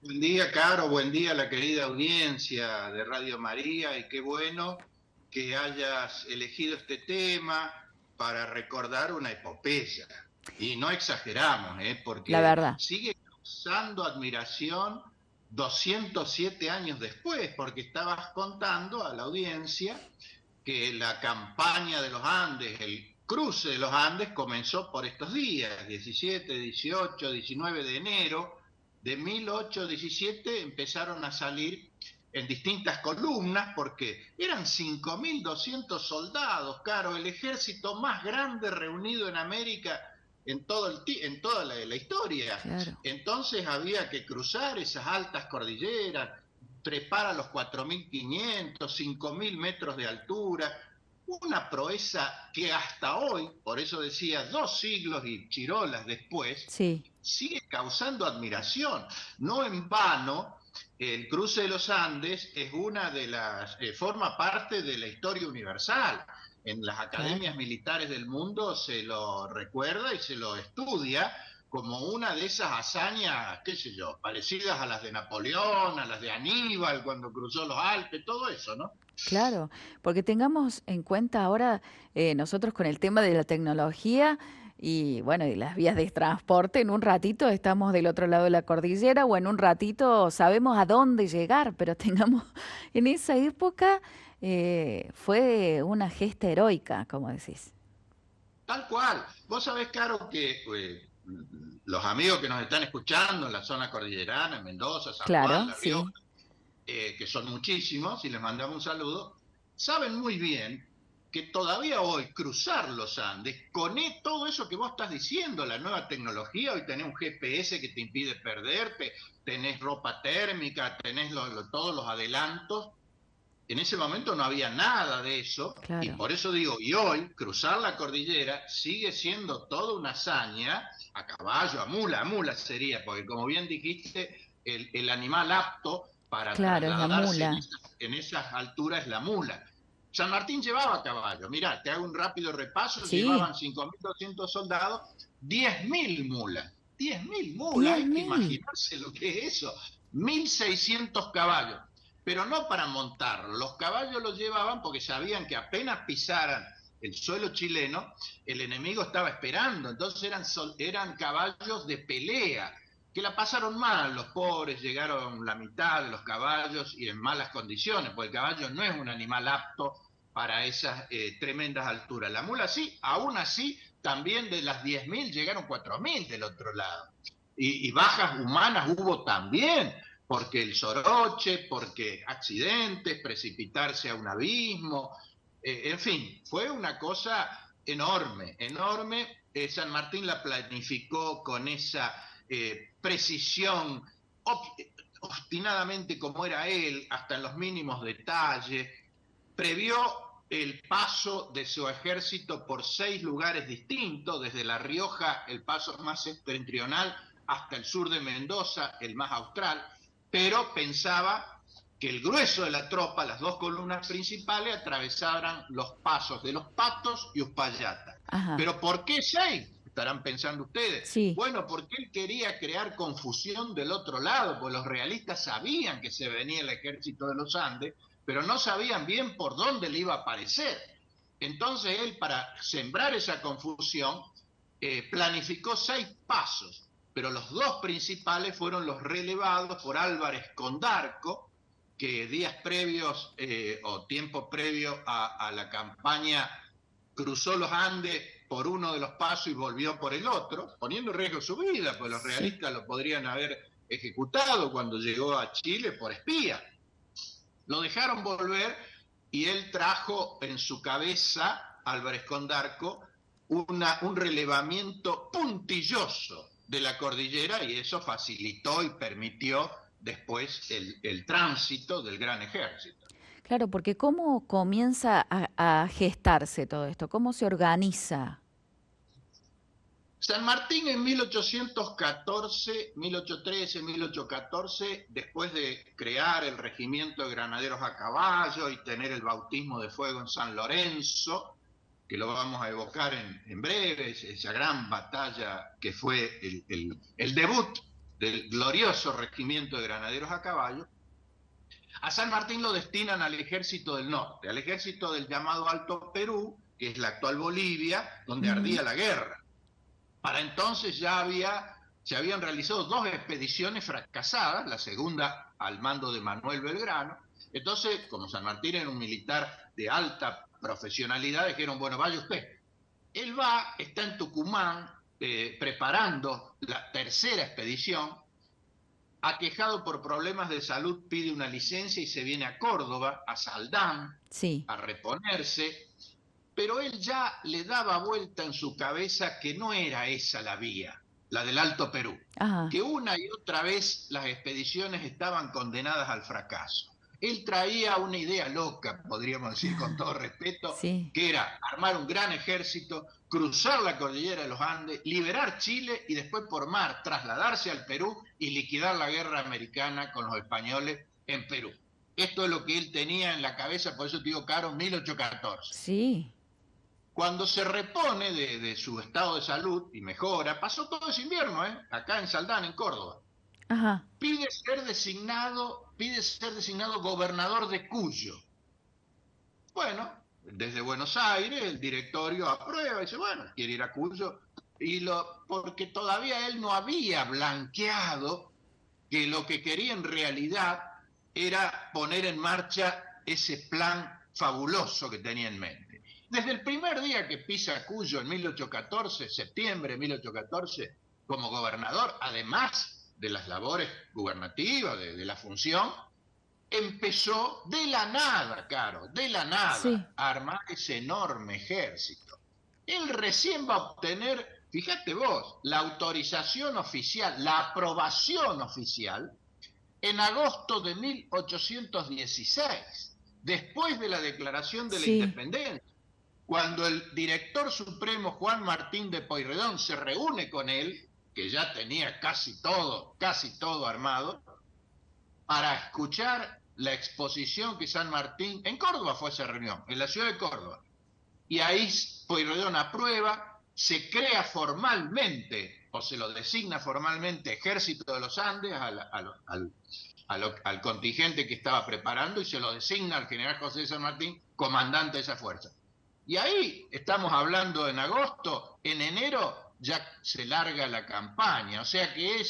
Buen día, Caro, buen día a la querida audiencia de Radio María y qué bueno que hayas elegido este tema para recordar una epopeya. Y no exageramos, La porque verdad. sigue causando admiración 207 años después, porque estabas contando a la audiencia que la campaña de los Andes, el cruce de los Andes comenzó por estos días, 17, 18, 19 de enero de 1817 empezaron a salir en distintas columnas porque eran 5.200 soldados, claro, el ejército más grande reunido en América en toda la historia. Claro. Entonces había que cruzar esas altas cordilleras, trepar a los 4.500, 5.000 metros de altura, una proeza que hasta hoy, por eso decía 2 siglos y chirolas después, Sí. sigue causando admiración. No en vano, el cruce de los Andes es una de las, forma parte de la historia universal. En las academias Claro. militares del mundo se lo recuerda y se lo estudia como una de esas hazañas, qué sé yo, parecidas a las de Napoleón, a las de Aníbal cuando cruzó los Alpes, todo eso, ¿no? Claro, porque tengamos en cuenta ahora nosotros con el tema de la tecnología y bueno, y las vías de transporte, en un ratito estamos del otro lado de la cordillera o en un ratito sabemos a dónde llegar, pero tengamos, en esa época fue una gesta heroica, como decís. Tal cual. Vos sabés, Caro, que los amigos que nos están escuchando en la zona cordillerana, en Mendoza, San Juan, Claro, La Rioja, sí, que son muchísimos, y les mandamos un saludo, saben muy bien que todavía hoy cruzar los Andes, con todo eso que vos estás diciendo, la nueva tecnología, hoy tenés un GPS que te impide perderte, tenés ropa térmica, tenés todos los adelantos. En ese momento no había nada de eso, y claro. por eso digo, y hoy cruzar la cordillera sigue siendo toda una hazaña, a caballo, a mula sería, porque como bien dijiste, el animal apto para Claro, es la trasladarse mula. en esas alturas es la mula. San Martín llevaba caballo, mirá, te hago un rápido repaso, Sí, llevaban 5.200 soldados, 10.000 mulas, 10.000 mulas, diez hay que mil. imaginarse lo que es eso, 1.600 caballos, pero no para montarlo. Los caballos los llevaban porque sabían que apenas pisaran el suelo chileno, el enemigo estaba esperando. Entonces eran caballos de pelea, que la pasaron mal. Los pobres llegaron la mitad de los caballos y en malas condiciones, porque el caballo no es un animal apto para esas tremendas alturas. La mula sí, aún así, también de las 10.000 llegaron 4.000 del otro lado. Y bajas humanas hubo también, porque el soroche, porque accidentes, precipitarse a un abismo, en fin, fue una cosa enorme, enorme. San Martín la planificó con esa precisión, obstinadamente como era él, hasta en los mínimos detalles, previó el paso de su ejército por 6 lugares distintos, desde La Rioja, el paso más septentrional, hasta el sur de Mendoza, el más austral, pero pensaba que el grueso de la tropa, las dos columnas principales, atravesaran los pasos de los Patos y Uspallata. Ajá, ¿Pero por qué 6? Estarán pensando ustedes. sí, Bueno, porque él quería crear confusión del otro lado, pues los realistas sabían que se venía el ejército de los Andes, pero no sabían bien por dónde le iba a aparecer. Entonces él, para sembrar esa confusión, planificó 6 pasos, pero los dos principales fueron los relevados por Álvarez Condarco, que días previos o tiempo previo a la campaña cruzó los Andes por uno de los pasos y volvió por el otro, poniendo en riesgo su vida, pues los sí. realistas lo podrían haber ejecutado cuando llegó a Chile por espía. Lo dejaron volver y él trajo en su cabeza, Álvarez Condarco, un relevamiento puntilloso de la cordillera y eso facilitó y permitió después el tránsito del gran ejército. Claro, porque ¿cómo comienza a gestarse todo esto? ¿Cómo se organiza? San Martín en 1814, 1813, 1814, después de crear el regimiento de granaderos a caballo y tener el bautismo de fuego en San Lorenzo, que lo vamos a evocar en breve, esa gran batalla que fue el debut del glorioso regimiento de granaderos a caballo, a San Martín lo destinan al ejército del norte, al ejército del llamado Alto Perú, que es la actual Bolivia, donde Ujú. ardía la guerra. Para entonces se habían realizado 2 expediciones fracasadas, la segunda al mando de Manuel Belgrano. Entonces, como San Martín era un militar de alta profesionalidad, dijeron, bueno, vaya usted. Él va, está en Tucumán, preparando la tercera expedición, aquejado por problemas de salud, pide una licencia y se viene a Córdoba, a Saldán, Sí. a reponerse, pero él ya le daba vuelta en su cabeza que no era esa la vía, la del Alto Perú, Ajá. que una y otra vez las expediciones estaban condenadas al fracaso. Él traía una idea loca, podríamos decir con todo respeto, Sí. que era armar un gran ejército, cruzar la cordillera de los Andes, liberar Chile y después por mar trasladarse al Perú y liquidar la guerra americana con los españoles en Perú. Esto es lo que él tenía en la cabeza, por eso te digo, Caro, 1814. Sí. Cuando se repone de su estado de salud y mejora, pasó todo ese invierno, acá en Saldán, en Córdoba, Ajá. pide ser designado gobernador de Cuyo. Bueno, desde Buenos Aires el directorio aprueba y dice, bueno, quiere ir a Cuyo, porque todavía él no había blanqueado que lo que quería en realidad era poner en marcha ese plan fabuloso que tenía en mente. Desde el primer día que pisa Cuyo en 1814, septiembre de 1814, como gobernador, además de las labores gubernativas, de la función, empezó de la nada, Caro, de la Sí. nada, a armar ese enorme ejército. Él recién va a obtener, fíjate vos, la autorización oficial, la aprobación oficial, en agosto de 1816, después de la declaración de la Sí. independencia, cuando el director supremo Juan Martín de Pueyrredón se reúne con él, que ya tenía casi todo armado, para escuchar la exposición que San Martín, en Córdoba fue esa reunión, en la ciudad de Córdoba, y ahí Pueyrredón aprueba, se crea formalmente, o se lo designa formalmente, Ejército de los Andes al contingente que estaba preparando, y se lo designa al general José de San Martín comandante de esa fuerza. Y ahí estamos hablando en agosto, en enero ya se larga la campaña, o sea que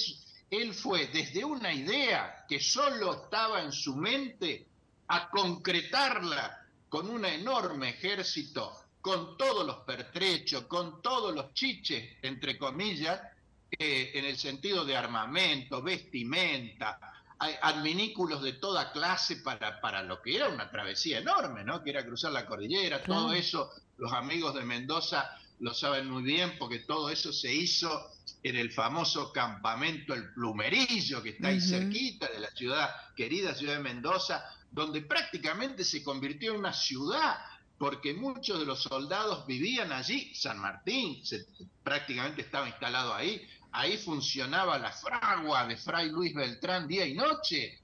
él fue desde una idea que solo estaba en su mente a concretarla con un enorme ejército, con todos los pertrechos, con todos los chiches, entre comillas, en el sentido de armamento, vestimenta, adminículos de toda clase para lo que era una travesía enorme, ¿no? Que era cruzar la cordillera, todo Claro. eso, los amigos de Mendoza lo saben muy bien, porque todo eso se hizo en el famoso campamento El Plumerillo, que está ahí Ujú. cerquita de la ciudad, querida ciudad de Mendoza, donde prácticamente se convirtió en una ciudad, porque muchos de los soldados vivían allí. San Martín prácticamente estaba instalado ahí. Ahí funcionaba la fragua de Fray Luis Beltrán día y noche,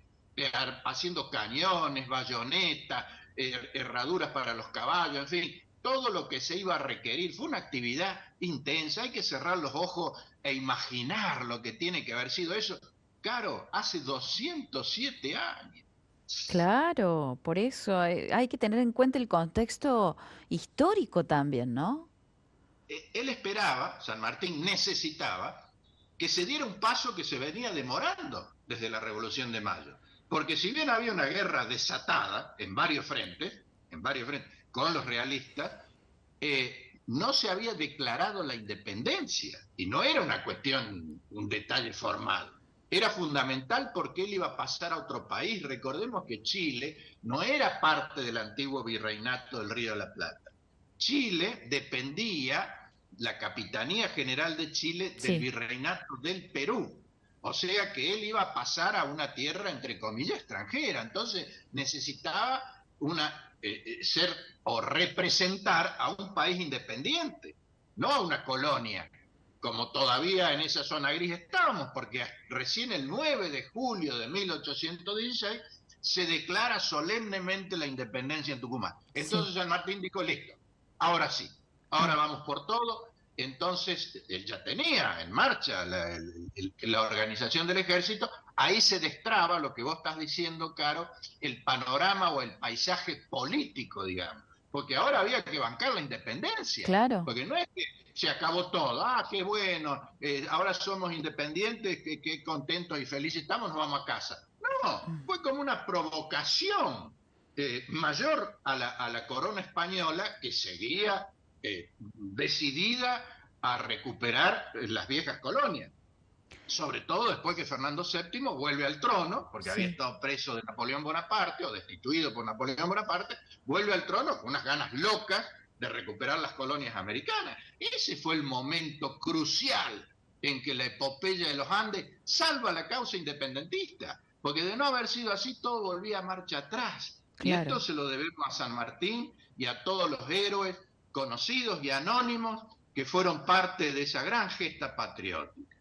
haciendo cañones, bayonetas, herraduras para los caballos, en fin, todo lo que se iba a requerir. Fue una actividad intensa, hay que cerrar los ojos e imaginar lo que tiene que haber sido eso. Claro, hace 207 años. Claro, por eso hay que tener en cuenta el contexto histórico también, ¿no? Él esperaba, San Martín necesitaba, que se diera un paso que se venía demorando desde la Revolución de Mayo. Porque si bien había una guerra desatada en varios frentes, con los realistas, no se había declarado la independencia. Y no era una cuestión, un detalle formal. Era fundamental porque él iba a pasar a otro país. Recordemos que Chile no era parte del antiguo virreinato del Río de la Plata. Chile dependía, la Capitanía General de Chile, del Sí. virreinato del Perú. O sea que él iba a pasar a una tierra, entre comillas, extranjera. Entonces necesitaba ser o representar a un país independiente, no a una colonia, como todavía en esa zona gris estábamos, porque recién el 9 de julio de 1816 se declara solemnemente la independencia en Tucumán. Sí. Entonces San Martín dijo, listo, ahora sí, ahora Ah, vamos por todo. Entonces, él ya tenía en marcha la organización del ejército, ahí se destraba lo que vos estás diciendo, Caro, el panorama o el paisaje político, digamos, porque ahora había que bancar la independencia, Claro. porque no es que se acabó todo, qué bueno, ahora somos independientes, qué contentos y felices estamos, nos vamos a casa. No, Mm. fue como una provocación mayor a la corona española que seguía decidida a recuperar las viejas colonias, sobre todo después que Fernando VII vuelve al trono, porque había Sí, estado preso de Napoleón Bonaparte o destituido por Napoleón Bonaparte, vuelve al trono con unas ganas locas de recuperar las colonias americanas. Ese fue el momento crucial en que la epopeya de los Andes salva la causa independentista, porque de no haber sido así todo volvía a marcha atrás. Y esto claro. se lo debemos a San Martín y a todos los héroes conocidos y anónimos que fueron parte de esa gran gesta patriótica.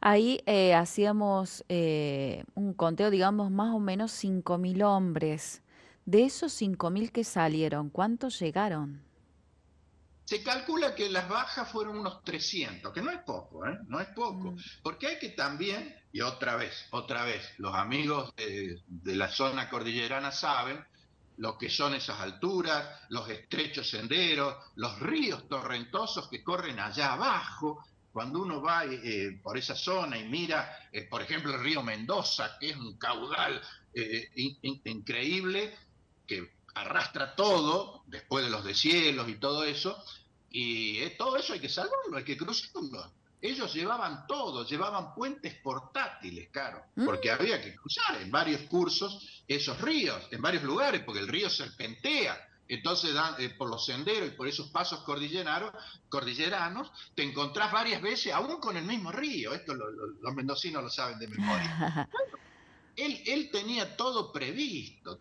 Ahí hacíamos un conteo, digamos, más o menos 5.000 hombres. De esos 5.000 que salieron, ¿cuántos llegaron? Se calcula que las bajas fueron unos 300, que no es poco, ¿eh? No es poco, Mm. porque hay que también, y otra vez, los amigos de la zona cordillerana saben lo que son esas alturas, los estrechos senderos, los ríos torrentosos que corren allá abajo. Cuando uno va por esa zona y mira, por ejemplo, el río Mendoza, que es un caudal increíble, que arrastra todo, después de los deshielos y todo eso, y todo eso hay que salvarlo, hay que cruzarlo. Ellos llevaban todo, llevaban puentes portátiles, claro, Mm. porque había que cruzar en varios cursos esos ríos, en varios lugares, porque el río serpentea. Entonces, por los senderos y por esos pasos cordilleranos, te encontrás varias veces, aún con el mismo río. Esto los mendocinos lo saben de memoria. Él tenía todo previsto,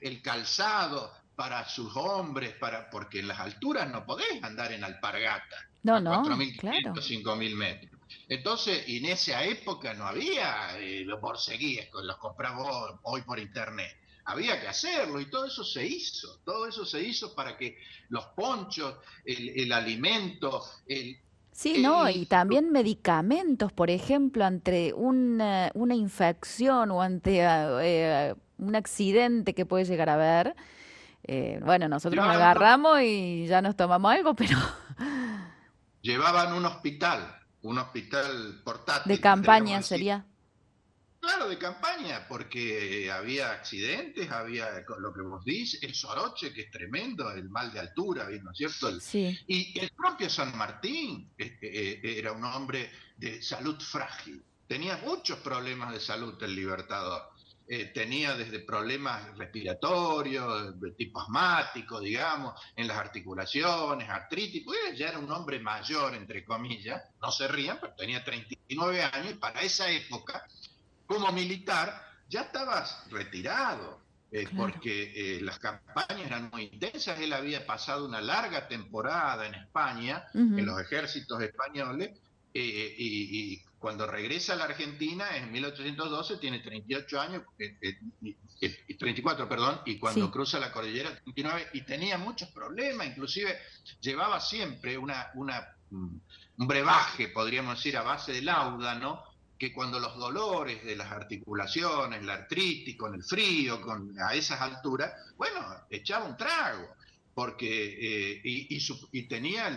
el calzado para sus hombres, porque en las alturas no podés andar en alpargata No, a no, claro. 4.500, 5.000 metros. Entonces, y en esa época no había los borceguíes, los comprabas hoy por internet. Había que hacerlo y todo eso se hizo para que los ponchos, el alimento, Sí, ¿no? el, Y también medicamentos, por ejemplo, ante una infección o ante un accidente que puede llegar a haber. Bueno, nosotros llevaban, unos, agarramos y ya nos tomamos algo, pero llevaban un hospital de portátil, podríamos campaña decir. sería. Claro, de campaña, porque había accidentes, había lo que vos dices, el soroche, que es tremendo, el mal de altura, ¿no es cierto? Sí. Y el propio San Martín era un hombre de salud frágil, tenía muchos problemas de salud el Libertador. Tenía desde problemas respiratorios, de tipo asmático, digamos, en las articulaciones, artritis, pues ya era un hombre mayor, entre comillas, no se rían, pero tenía 39 años y para esa época como militar ya estabas retirado, Claro. porque las campañas eran muy intensas. Él había pasado una larga temporada en España, en Ujú. los ejércitos españoles, y cuando regresa a la Argentina en 1812 tiene 38 años, 34, perdón, y cuando Sí. cruza la cordillera 39, y tenía muchos problemas, inclusive llevaba siempre un brebaje, podríamos decir, a base de láudano, que cuando los dolores de las articulaciones, la artritis, con el frío, a esas alturas, bueno, echaba un trago, porque y tenía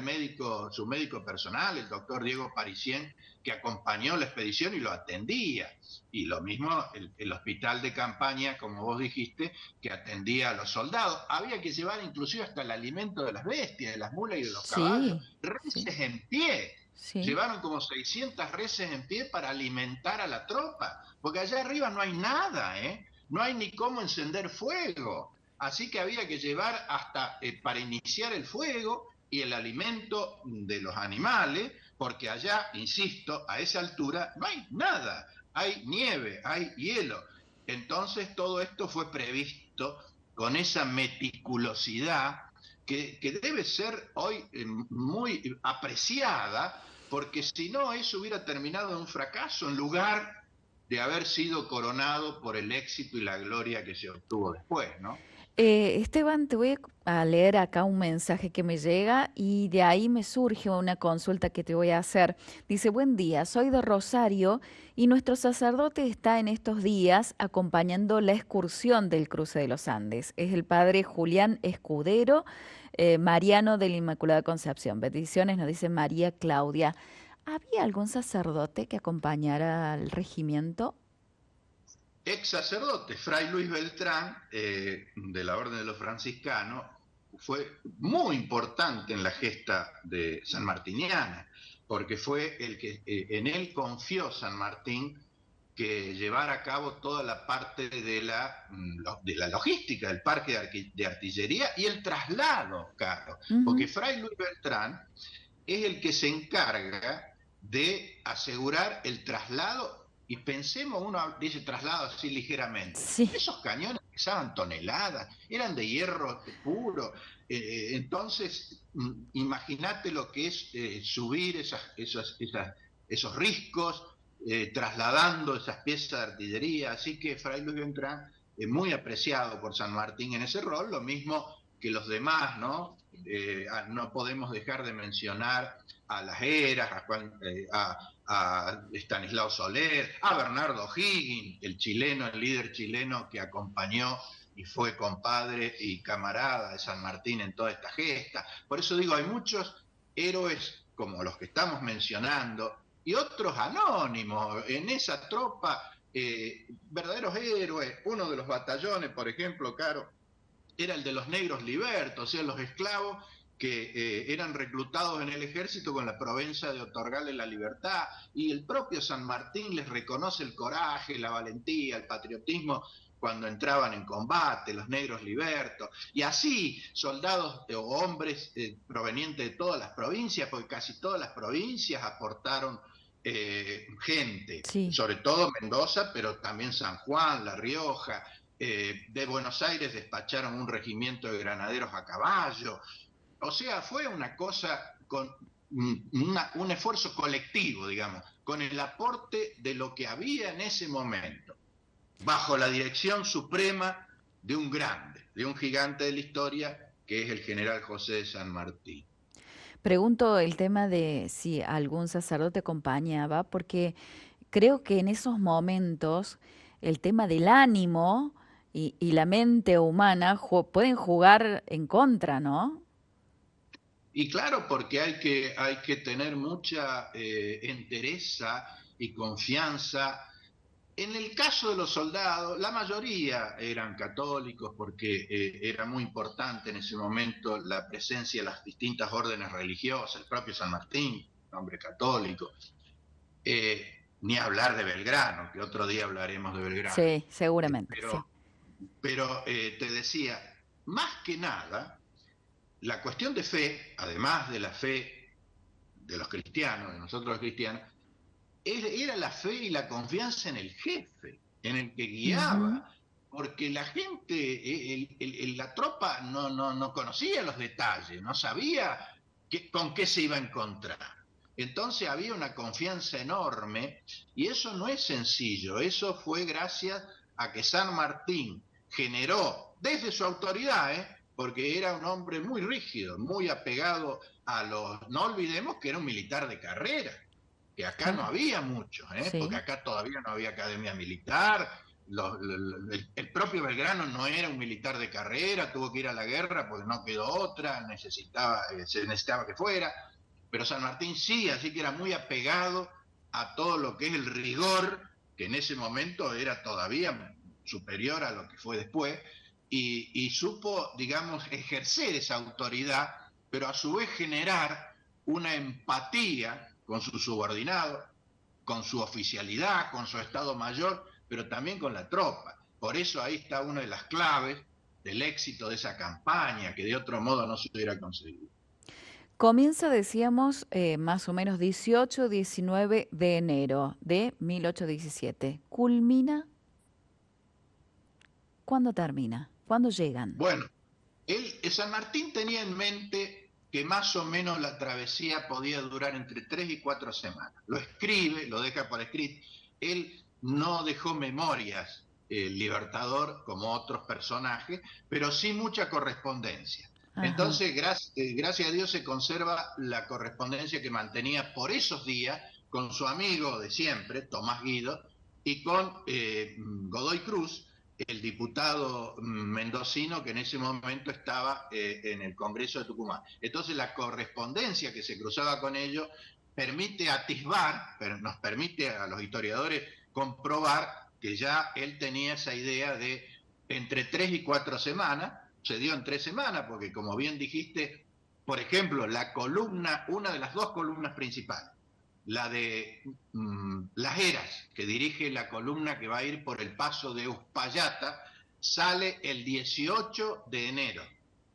su médico personal, el doctor Diego Parisien, que acompañó la expedición y lo atendía. Y lo mismo el hospital de campaña, como vos dijiste, que atendía a los soldados. Había que llevar inclusive hasta el alimento de las bestias, de las mulas y de los caballos, Sí. Sí. reses en pie. Sí. Llevaron como 600 reses en pie para alimentar a la tropa, porque allá arriba no hay nada, ¿eh? No hay ni cómo encender fuego. Así que había que llevar hasta para iniciar el fuego y el alimento de los animales, porque allá, insisto, a esa altura no hay nada. Hay nieve, hay hielo. Entonces todo esto fue previsto con esa meticulosidad que debe ser hoy muy apreciada, porque si no, eso hubiera terminado en un fracaso en lugar de haber sido coronado por el éxito y la gloria que se obtuvo después, ¿no? Esteban, te voy a leer acá un mensaje que me llega y de ahí me surge una consulta que te voy a hacer. Dice, buen día, soy de Rosario y nuestro sacerdote está en estos días acompañando la excursión del cruce de los Andes. Es el padre Julián Escudero, Mariano de la Inmaculada Concepción. Bendiciones, nos dice María Claudia. ¿Había algún sacerdote que acompañara al regimiento? Ex sacerdote, Fray Luis Beltrán, de la Orden de los Franciscanos, fue muy importante en la gesta de San Martiniana, porque fue el que en él confió San Martín que llevara a cabo toda la parte de la logística del parque de artillería y el traslado, Carlos, porque Ujú. Fray Luis Beltrán es el que se encarga de asegurar el traslado, y pensemos, uno dice traslado así ligeramente, Sí, esos cañones pesaban toneladas, eran de hierro puro, entonces imagínate lo que es subir esos riscos, trasladando esas piezas de artillería, así que Fray Luis Beltrán es muy apreciado por San Martín en ese rol, lo mismo que los demás, ¿no? No podemos dejar de mencionar a Las Heras, a Estanislao Soler, a Bernardo O'Higgins, el chileno, el líder chileno que acompañó y fue compadre y camarada de San Martín en toda esta gesta. Por eso digo, hay muchos héroes como los que estamos mencionando y otros anónimos en esa tropa, verdaderos héroes. Uno de los batallones, por ejemplo, Caro, era el de los negros libertos, o sea, los esclavos que eran reclutados en el ejército con la provenza de otorgarles la libertad, y el propio San Martín les reconoce el coraje, la valentía, el patriotismo cuando entraban en combate, los negros libertos, y así soldados o hombres provenientes de todas las provincias, porque casi todas las provincias aportaron gente, sí. sobre todo Mendoza, pero también San Juan, La Rioja, de Buenos Aires despacharon un regimiento de granaderos a caballo. O sea, fue una cosa con un esfuerzo colectivo, digamos, con el aporte de lo que había en ese momento, bajo la dirección suprema de un grande, de un gigante de la historia, que es el general José de San Martín. Pregunto el tema de si algún sacerdote acompañaba, porque creo que en esos momentos el tema del ánimo y la mente humana pueden jugar en contra, ¿no? Y claro, porque hay que tener mucha entereza y confianza. En el caso de los soldados, la mayoría eran católicos porque era muy importante en ese momento la presencia de las distintas órdenes religiosas, el propio San Martín, hombre católico, ni hablar de Belgrano, que otro día hablaremos de Belgrano. Sí, seguramente, sí. Pero te decía, más que nada, la cuestión de fe, además de la fe de los cristianos, de nosotros los cristianos, era la fe y la confianza en el jefe, en el que Ujú. guiaba, porque la gente, la tropa no conocía los detalles, no sabía con qué se iba a encontrar. Entonces había una confianza enorme y eso no es sencillo, eso fue gracias a que San Martín generó desde su autoridad, porque era un hombre muy rígido, muy apegado a los... No olvidemos que era un militar de carrera, que acá no Claro, había muchos, porque sí. acá todavía no había academia militar, el propio Belgrano no era un militar de carrera, tuvo que ir a la guerra porque no quedó otra, se necesitaba que fuera, pero San Martín sí, así que era muy apegado a todo lo que es el rigor, que en ese momento era todavía superior a lo que fue después, y supo, digamos, ejercer esa autoridad, pero a su vez generar una empatía con su subordinado, con su oficialidad, con su Estado Mayor, pero también con la tropa. Por eso ahí está una de las claves del éxito de esa campaña, que de otro modo no se hubiera conseguido. Comienza, decíamos, más o menos 18, 19 de enero de 1817. ¿Culmina? ¿Cuándo termina? ¿Cuándo llegan? Bueno, San Martín tenía en mente que más o menos la travesía podía durar entre 3 y 4 semanas. Lo escribe, lo deja por escrito. Él no dejó memorias el Libertador como otros personajes, pero sí mucha correspondencia. Ajá. Entonces, gracias a Dios se conserva la correspondencia que mantenía por esos días con su amigo de siempre, Tomás Guido, y con Godoy Cruz, el diputado mendocino que en ese momento estaba en el Congreso de Tucumán. Entonces la correspondencia que se cruzaba con ellos permite atisbar, pero nos permite a los historiadores comprobar que ya él tenía esa idea de entre 3 y 4 semanas, se dio en 3 semanas, porque como bien dijiste, por ejemplo, la columna, una de las dos columnas principales, la de Las Heras, que dirige la columna que va a ir por el paso de Uspallata, sale el 18 de enero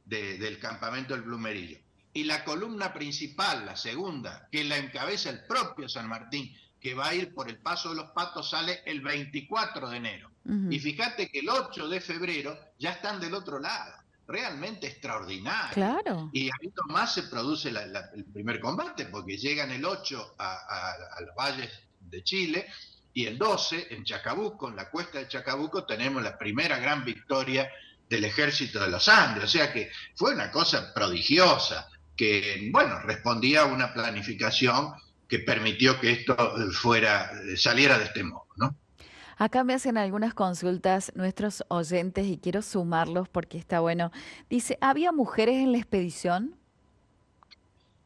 del campamento del Plumerillo. Y la columna principal, la segunda, que la encabeza el propio San Martín, que va a ir por el paso de los Patos, sale el 24 de enero. Y fíjate que el 8 de febrero ya están del otro lado. Realmente extraordinario. Claro. Y ahí nomás se produce el primer combate, porque llegan el 8 a los valles de Chile, y el 12 en Chacabuco, en la cuesta de Chacabuco, tenemos la primera gran victoria del ejército de los Andes. O sea que fue una cosa prodigiosa, que, bueno, respondía a una planificación que permitió que esto saliera de este modo, ¿no? Acá me hacen algunas consultas nuestros oyentes y quiero sumarlos porque está bueno. Dice, ¿había mujeres en la expedición?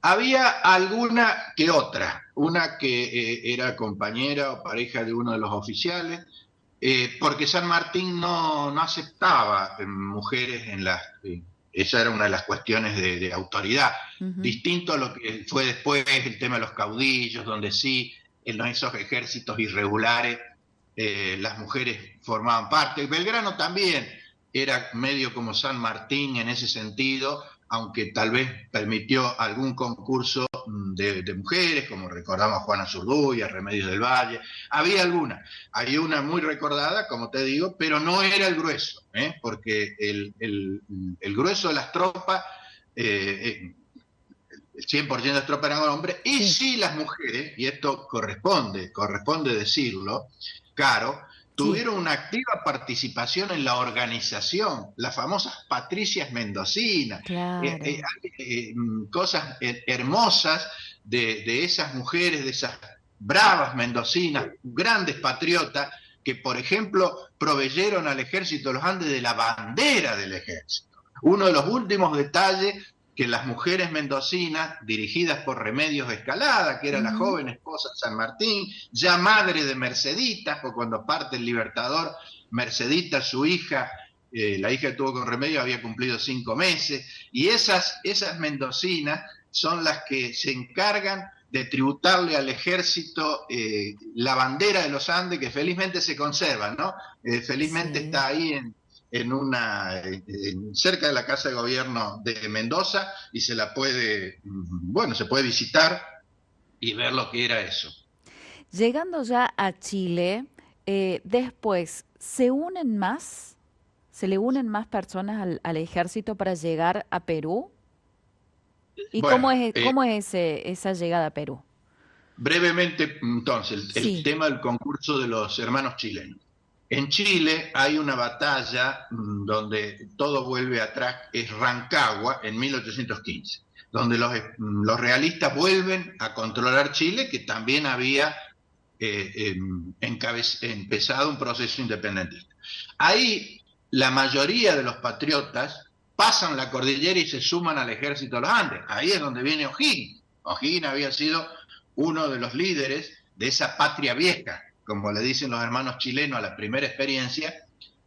Había alguna que otra, una que era compañera o pareja de uno de los oficiales, porque San Martín no aceptaba mujeres en las... esa era una de las cuestiones de autoridad, Ujú. distinto a lo que fue después el tema de los caudillos, donde sí, en esos ejércitos irregulares, las mujeres formaban parte. Belgrano también era medio como San Martín en ese sentido, aunque tal vez permitió algún concurso de mujeres, como recordamos a Juana Zurduy, a Remedios del Valle. Había alguna. Hay una muy recordada, como te digo, pero no era el grueso, porque el grueso de las tropas, el 100% de las tropas eran hombres, y Sí, sí las mujeres, y esto corresponde decirlo, Caro, sí, tuvieron una activa participación en la organización, las famosas patricias mendocinas, claro. cosas hermosas de esas mujeres, de esas bravas mendocinas, grandes patriotas, que por ejemplo proveyeron al ejército de los Andes de la bandera del ejército. Uno de los últimos detalles que las mujeres mendocinas, dirigidas por Remedios Escalada, que era la Ujú. joven esposa de San Martín, ya madre de Mercedita, porque cuando parte el Libertador, Mercedita, su hija, la hija que tuvo con Remedios, había cumplido 5 meses, y esas mendocinas son las que se encargan de tributarle al ejército la bandera de los Andes, que felizmente se conserva, ¿no? Felizmente Sí. está ahí cerca de la Casa de Gobierno de Mendoza, y se la puede, bueno, se puede visitar y ver lo que era eso. Llegando ya a Chile, después, ¿se unen más? ¿Se le unen más personas al ejército para llegar a Perú? ¿Y Bueno, cómo es esa llegada a Perú? brevemente, entonces, el Sí. tema del concurso de los hermanos chilenos. En Chile hay una batalla donde todo vuelve atrás, es Rancagua, en 1815, donde los realistas vuelven a controlar Chile, que también había empezado un proceso independentista. Ahí la mayoría de los patriotas pasan la cordillera y se suman al ejército de los Andes. Ahí es donde viene O'Higgins. O'Higgins había sido uno de los líderes de esa patria vieja, como le dicen los hermanos chilenos a la primera experiencia,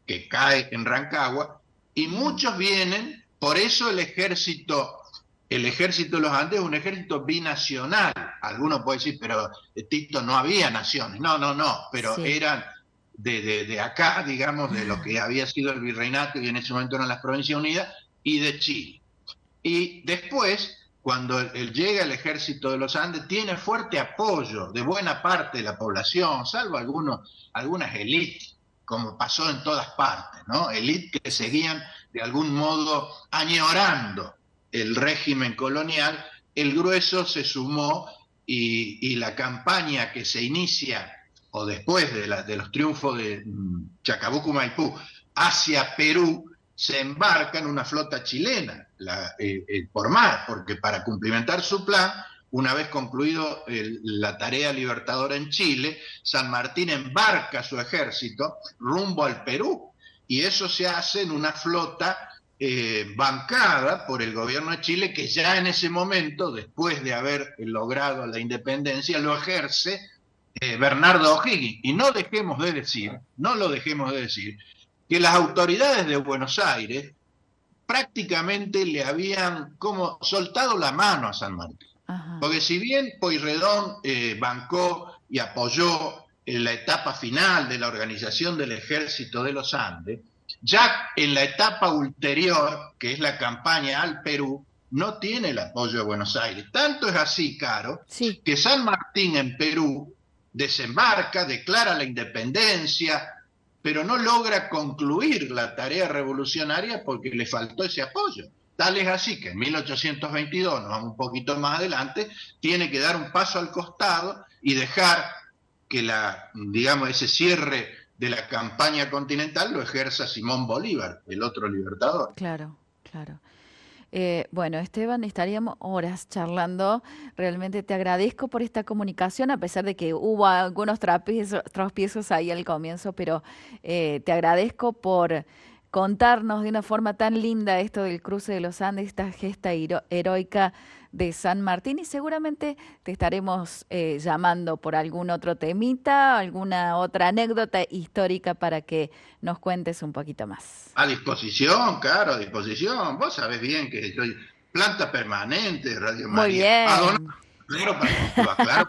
que cae en Rancagua, y Ujú. muchos vienen, por eso el ejército de los Andes es un ejército binacional. Algunos pueden decir, pero Tito no había naciones. No, pero Sí. eran de acá, digamos, de lo que había sido el virreinato y en ese momento eran las Provincias Unidas, y de Chile. Y después, cuando llega el ejército de los Andes, tiene fuerte apoyo de buena parte de la población, salvo algunas élites, como pasó en todas partes, ¿no? Élites que seguían de algún modo añorando el régimen colonial. El grueso se sumó, y la campaña que se inicia o después de los triunfos de Chacabuco y Maipú hacia Perú, se embarca en una flota chilena por mar, porque para cumplimentar su plan, una vez concluido la tarea libertadora en Chile, San Martín embarca su ejército rumbo al Perú, y eso se hace en una flota bancada por el gobierno de Chile, que ya en ese momento, después de haber logrado la independencia, lo ejerce Bernardo O'Higgins. Y no dejemos de decir, no lo dejemos de decir, que las autoridades de Buenos Aires prácticamente le habían como soltado la mano a San Martín. Ajá. Porque si bien Pueyrredón bancó y apoyó en la etapa final de la organización del Ejército de los Andes, ya en la etapa ulterior, que es la campaña al Perú, no tiene el apoyo de Buenos Aires. Tanto es así, Caro, Sí. que San Martín en Perú desembarca, declara la independencia, pero no logra concluir la tarea revolucionaria porque le faltó ese apoyo. Tal es así que en 1822, nos vamos un poquito más adelante, tiene que dar un paso al costado y dejar que digamos, ese cierre de la campaña continental lo ejerza Simón Bolívar, el otro libertador. Claro, claro. Bueno, Esteban, estaríamos horas charlando. Realmente te agradezco por esta comunicación, a pesar de que hubo algunos tropiezos ahí al comienzo, pero te agradezco por contarnos de una forma tan linda esto del cruce de los Andes, esta gesta heroica de San Martín, y seguramente te estaremos llamando por algún otro temita, alguna otra anécdota histórica para que nos cuentes un poquito más. A disposición, claro, a disposición. Vos sabés bien que soy planta permanente de Radio Muy María. bien. Claro, para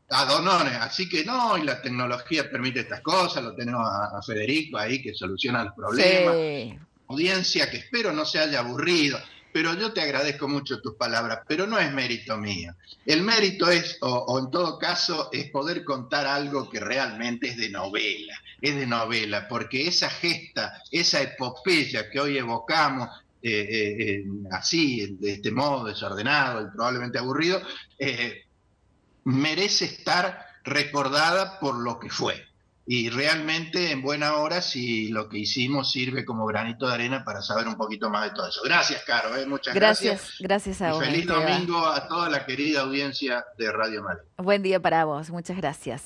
Adonones. Así que no, y la tecnología permite estas cosas, lo tenemos a Federico ahí que soluciona los problemas. Sí. Audiencia que espero no se haya aburrido, pero yo te agradezco mucho tus palabras, pero no es mérito mío. El mérito es, o en todo caso, es poder contar algo que realmente es de novela, porque esa gesta, esa epopeya que hoy evocamos, así, de este modo desordenado y probablemente aburrido, merece estar recordada por lo que fue. Y realmente en buena hora si lo que hicimos sirve como granito de arena para saber un poquito más de todo eso. Gracias, Caro, muchas gracias. Gracias a Y vos, feliz Esteban. domingo a toda la querida audiencia de Radio María. Buen día para vos, muchas gracias.